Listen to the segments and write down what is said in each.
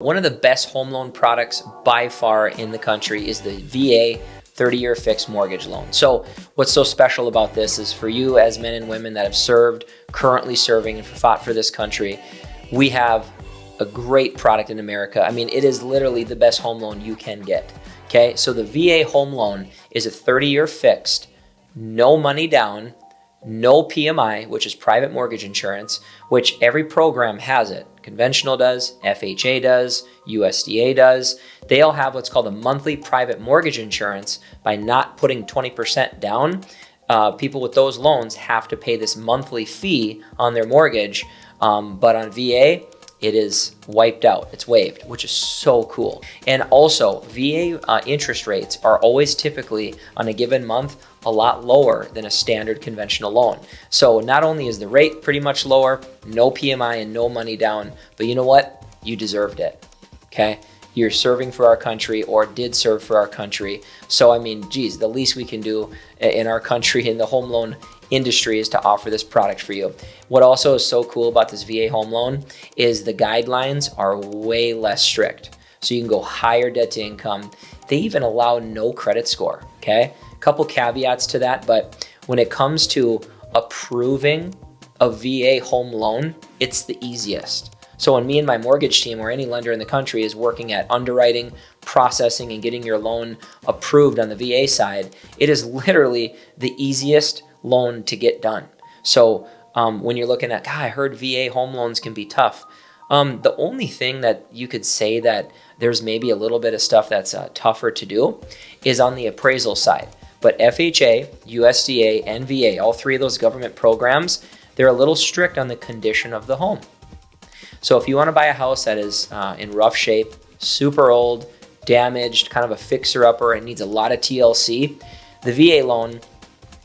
One of the best home loan products by far in the country is the VA 30-year fixed mortgage loan. So what's so special about this is for you as men and women that have served, currently serving, and fought for this country, we have a great product in America. I mean, it is literally the best home loan you can get. Okay, so the VA home loan is a 30-year fixed, no money down, no PMI, which is private mortgage insurance, which every program has it. Conventional does, FHA does, USDA does. They all have what's called a monthly private mortgage insurance. By not putting 20% down, people with those loans have to pay this monthly fee on their mortgage. But on VA, it is wiped out. It's waived, which is so cool. And also, VA interest rates are always typically on a given month a lot lower than a standard conventional loan. So not only is the rate pretty much lower, no PMI and no money down, but you know what? You deserved it, okay? You're serving for our country or did serve for our country. So I mean, geez, the least we can do in our country in the home loan industry is to offer this product for you. What also is so cool about this VA home loan is the guidelines are way less strict. So you can go higher debt to income. They even allow no credit score, okay? Couple caveats to that, but when it comes to approving a VA home loan, it's the easiest. So when me and my mortgage team or any lender in the country is working at underwriting, processing, and getting your loan approved on the VA side, it is literally the easiest loan to get done. So when you're looking at, God, I heard VA home loans can be tough. The only thing that you could say that there's maybe a little bit of stuff that's tougher to do is on the appraisal side. But FHA, USDA, and VA, all three of those government programs, they're a little strict on the condition of the home. So if you want to buy a house that is in rough shape, super old, damaged, kind of a fixer-upper, and needs a lot of TLC, the VA loan,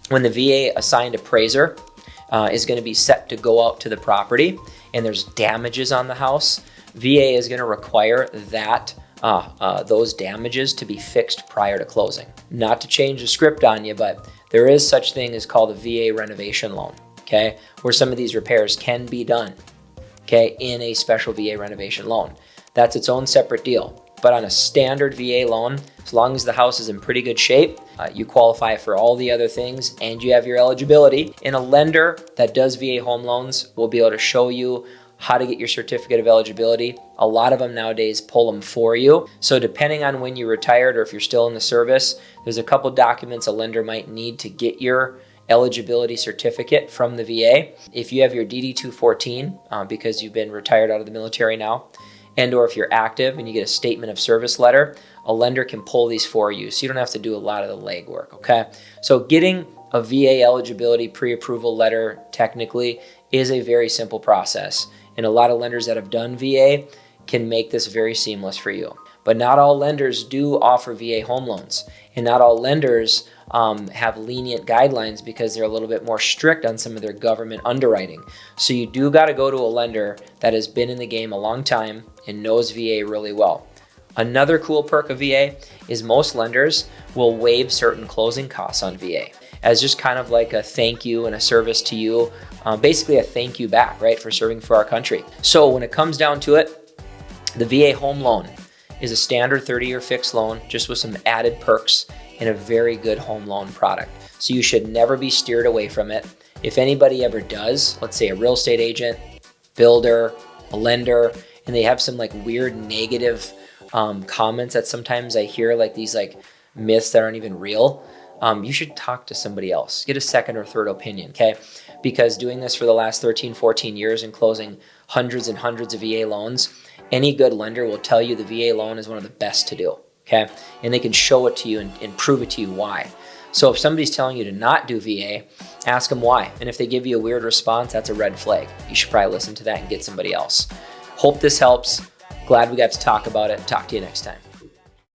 when the VA assigned appraiser is going to be set to go out to the property and there's damages on the house, VA is going to require that those damages to be fixed prior to closing. Not to change the script on you, but there is such thing as called a VA renovation loan, okay, where some of these repairs can be done, okay, in a special VA renovation loan. That's its own separate deal. But on a standard VA loan, as long as the house is in pretty good shape, you qualify for all the other things and you have your eligibility. And a lender that does VA home loans will be able to show you how to get your certificate of eligibility. A lot of them nowadays pull them for you. So depending on when you retired or if you're still in the service, there's a couple documents a lender might need to get your eligibility certificate from the VA. If you have your DD-214, because you've been retired out of the military now, and or if you're active and you get a statement of service letter, a lender can pull these for you. So you don't have to do a lot of the legwork, okay? So getting a VA eligibility pre-approval letter technically is a very simple process. And a lot of lenders that have done VA can make this very seamless for you. But not all lenders do offer VA home loans. And not all lenders have lenient guidelines because they're a little bit more strict on some of their government underwriting. So you do got to go to a lender that has been in the game a long time and knows VA really well. Another cool perk of VA is most lenders will waive certain closing costs on VA as just kind of like a thank you and a service to you, basically a thank you back, right, for serving for our country. So when it comes down to it, the VA home loan is a standard 30-year fixed loan just with some added perks and a very good home loan product. So you should never be steered away from it. If anybody ever does, let's say a real estate agent, builder, a lender, and they have some like weird negative comments that sometimes I hear, like these like myths that aren't even real, you should talk to somebody else. Get a second or third opinion, okay? Because doing this for the last 13, 14 years and closing hundreds and hundreds of VA loans, any good lender will tell you the VA loan is one of the best to do, okay? And they can show it to you and prove it to you why. So if somebody's telling you to not do VA, ask them why. And if they give you a weird response, that's a red flag. You should probably listen to that and get somebody else. Hope this helps. Glad we got to talk about it. Talk to you next time.